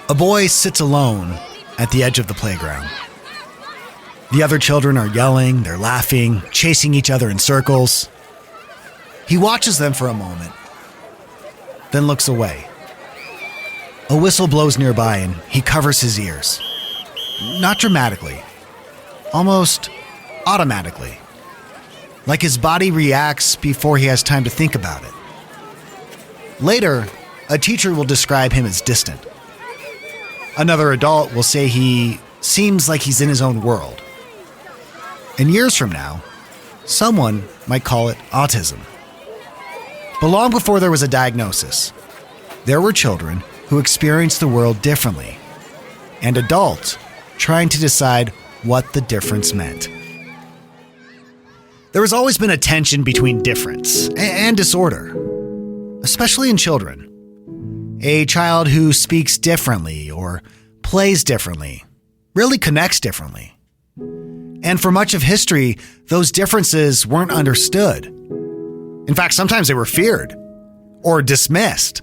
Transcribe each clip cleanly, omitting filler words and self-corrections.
A boy sits alone at the edge of the playground. The other children are yelling, they're laughing, chasing each other in circles. He watches them for a moment, then looks away. A whistle blows nearby and he covers his ears. Not dramatically, almost automatically. Like his body reacts before he has time to think about it. Later, a teacher will describe him as distant. Another adult will say he seems like he's in his own world. And years from now, someone might call it autism. But long before there was a diagnosis, there were children who experienced the world differently, and adults trying to decide what the difference meant. There has always been a tension between difference and disorder, especially in children. A child who speaks differently or plays differently really connects differently. And for much of history, those differences weren't understood. In fact, sometimes they were feared or dismissed,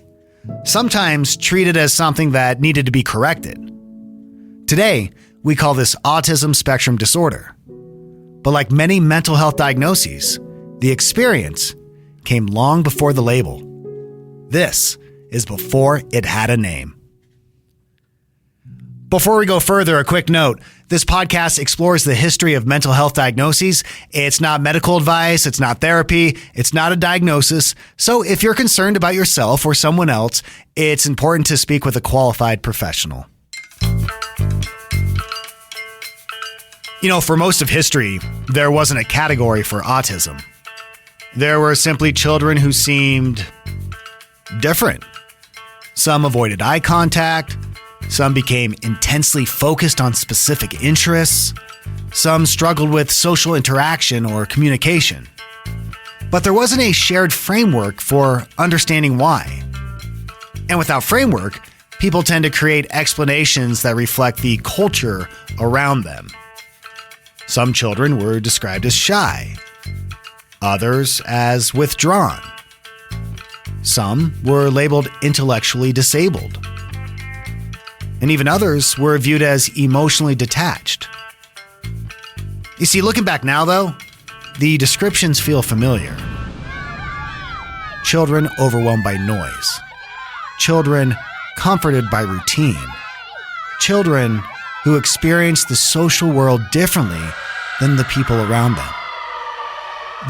sometimes treated as something that needed to be corrected. Today, we call this autism spectrum disorder. But like many mental health diagnoses, the experience came long before the label. This is before it had a name. Before we go further, a quick note. This podcast explores the history of mental health diagnoses. It's not medical advice. It's not therapy. It's not a diagnosis. So if you're concerned about yourself or someone else, it's important to speak with a qualified professional. You know, for most of history, there wasn't a category for autism. There were simply children who seemed different. Some avoided eye contact. Some became intensely focused on specific interests. Some struggled with social interaction or communication. But there wasn't a shared framework for understanding why. And without framework, people tend to create explanations that reflect the culture around them. Some children were described as shy, others as withdrawn. Some were labeled intellectually disabled. And even others were viewed as emotionally detached. You see, looking back now, though, the descriptions feel familiar. Children overwhelmed by noise. Children comforted by routine. Children who experienced the social world differently than the people around them.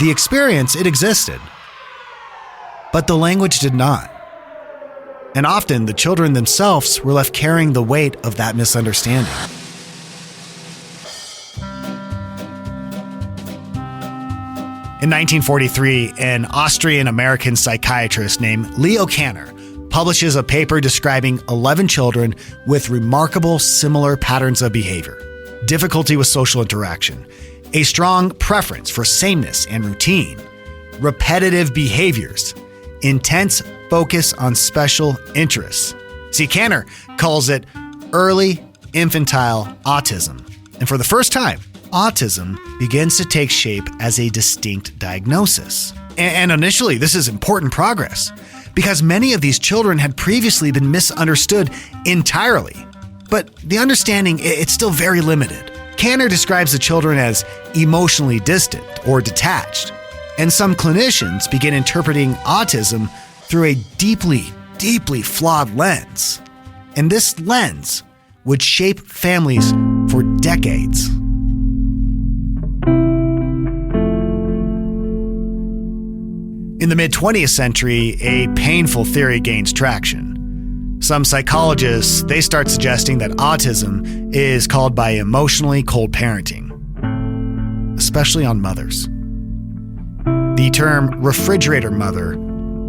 The experience, it existed, but the language did not. And often, the children themselves were left carrying the weight of that misunderstanding. In 1943, an Austrian-American psychiatrist named Leo Kanner publishes a paper describing 11 children with remarkable similar patterns of behavior, difficulty with social interaction, a strong preference for sameness and routine, repetitive behaviors, intense focus on special interests. See, Kanner calls it early infantile autism. And for the first time, autism begins to take shape as a distinct diagnosis. And initially, this is important progress because many of these children had previously been misunderstood entirely. But the understanding, it's still very limited. Kanner describes the children as emotionally distant or detached. And some clinicians begin interpreting autism through a deeply, deeply flawed lens. And this lens would shape families for decades. In the mid-20th century, a painful theory gains traction. Some psychologists, they start suggesting that autism is caused by emotionally cold parenting, especially on mothers. The term refrigerator mother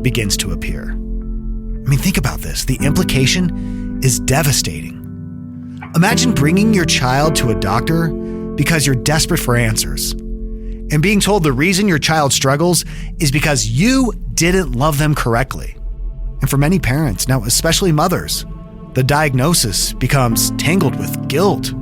begins to appear. I mean, think about this. The implication is devastating. Imagine bringing your child to a doctor because you're desperate for answers, and being told the reason your child struggles is because you didn't love them correctly. And for many parents, now especially mothers, the diagnosis becomes tangled with guilt.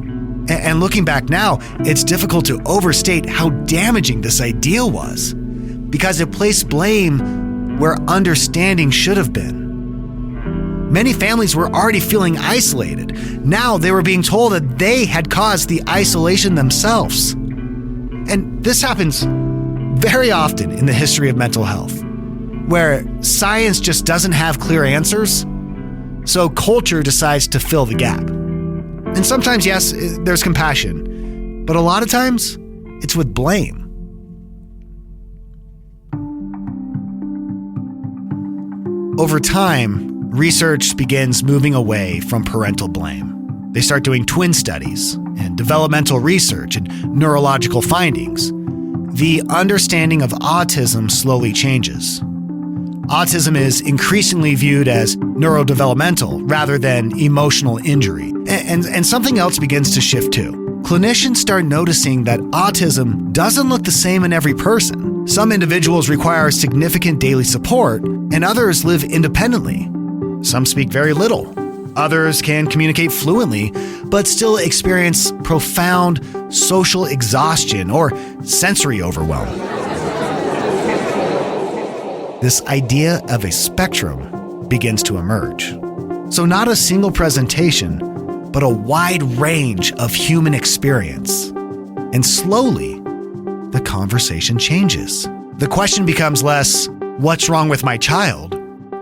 And looking back now, it's difficult to overstate how damaging this idea was, because it placed blame where understanding should have been. Many families were already feeling isolated. Now they were being told that they had caused the isolation themselves. And this happens very often in the history of mental health, where science just doesn't have clear answers, so culture decides to fill the gap. And sometimes, yes, there's compassion, but a lot of times it's with blame. Over time, research begins moving away from parental blame. They start doing twin studies and developmental research and neurological findings. The understanding of autism slowly changes. Autism is increasingly viewed as neurodevelopmental rather than emotional injury. And something else begins to shift too. Clinicians start noticing that autism doesn't look the same in every person. Some individuals require significant daily support, and others live independently. Some speak very little. Others can communicate fluently, but still experience profound social exhaustion or sensory overwhelm. This idea of a spectrum begins to emerge. So not a single presentation, but a wide range of human experience. And slowly, the conversation changes. The question becomes less, what's wrong with my child?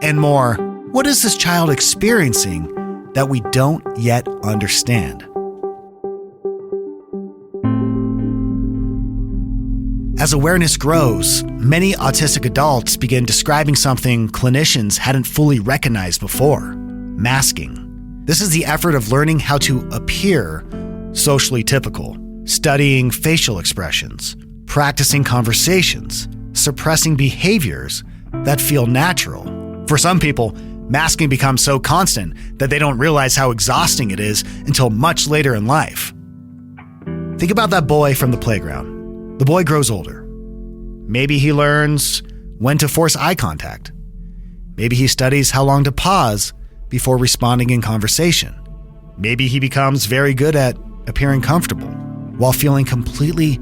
And more, what is this child experiencing that we don't yet understand? As awareness grows, many autistic adults begin describing something clinicians hadn't fully recognized before: masking. This is the effort of learning how to appear socially typical, studying facial expressions, practicing conversations, suppressing behaviors that feel natural. For some people, masking becomes so constant that they don't realize how exhausting it is until much later in life. Think about that boy from the playground. The boy grows older. Maybe he learns when to force eye contact. Maybe he studies how long to pause before responding in conversation. Maybe he becomes very good at appearing comfortable while feeling completely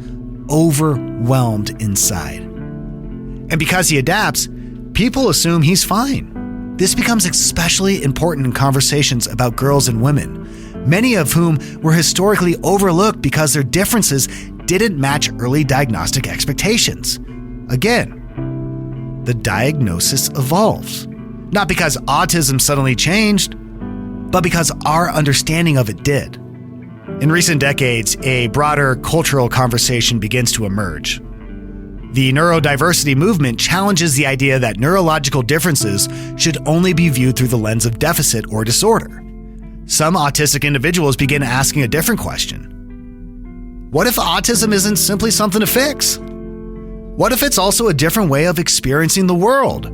overwhelmed inside. And because he adapts, people assume he's fine. This becomes especially important in conversations about girls and women, many of whom were historically overlooked because their differences didn't match early diagnostic expectations. Again, the diagnosis evolves. Not because autism suddenly changed, but because our understanding of it did. In recent decades, a broader cultural conversation begins to emerge. The neurodiversity movement challenges the idea that neurological differences should only be viewed through the lens of deficit or disorder. Some autistic individuals begin asking a different question. What if autism isn't simply something to fix? What if it's also a different way of experiencing the world?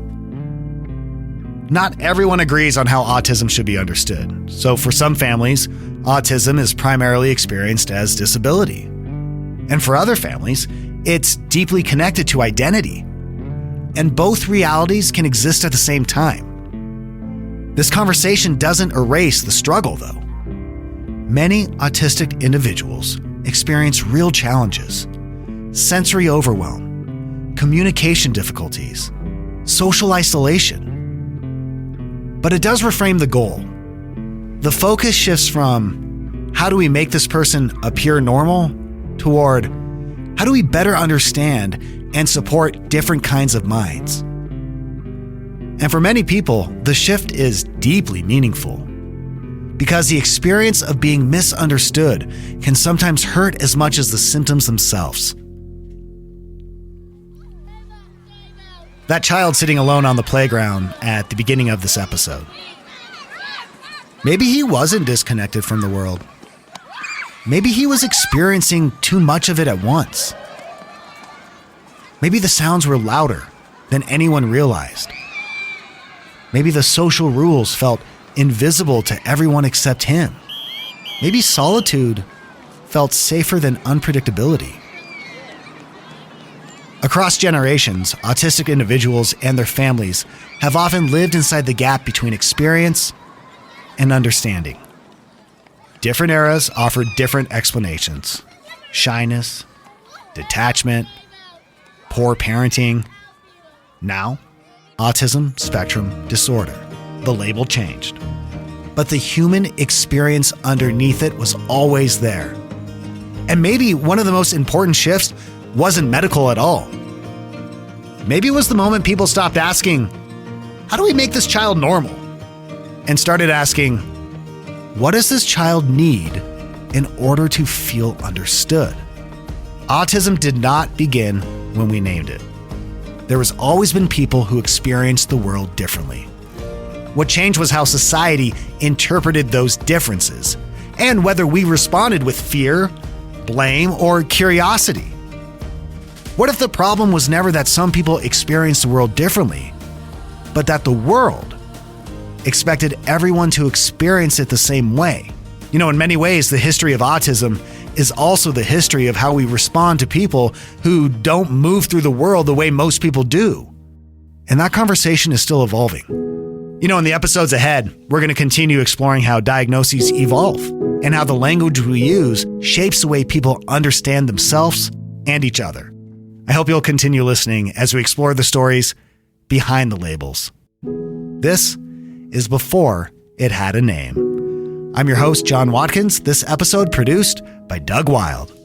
Not everyone agrees on how autism should be understood. So for some families, autism is primarily experienced as disability. And for other families, it's deeply connected to identity. And both realities can exist at the same time. This conversation doesn't erase the struggle, though. Many autistic individuals experience real challenges: sensory overwhelm, communication difficulties, social isolation. But it does reframe the goal. The focus shifts from how do we make this person appear normal toward how do we better understand and support different kinds of minds. And for many people, the shift is deeply meaningful because the experience of being misunderstood can sometimes hurt as much as the symptoms themselves. That child sitting alone on the playground at the beginning of this episode. Maybe he wasn't disconnected from the world. Maybe he was experiencing too much of it at once. Maybe the sounds were louder than anyone realized. Maybe the social rules felt invisible to everyone except him. Maybe solitude felt safer than unpredictability. Across generations, autistic individuals and their families have often lived inside the gap between experience and understanding. Different eras offer different explanations: shyness, detachment, poor parenting. Now, autism spectrum disorder. The label changed. but the human experience underneath it was always there. And maybe one of the most important shifts wasn't medical at all. Maybe it was the moment people stopped asking, how do we make this child normal? And started asking, what does this child need in order to feel understood? Autism did not begin when we named it. There has always been people who experienced the world differently. What changed was how society interpreted those differences and whether we responded with fear, blame, or curiosity. What if the problem was never that some people experienced the world differently, but that the world expected everyone to experience it the same way? You know, in many ways, the history of autism is also the history of how we respond to people who don't move through the world the way most people do. And that conversation is still evolving. You know, in the episodes ahead, we're going to continue exploring how diagnoses evolve and how the language we use shapes the way people understand themselves and each other. I hope you'll continue listening as we explore the stories behind the labels. This is Before It Had a Name. I'm your host, John Watkins. This episode produced by Doug Wild.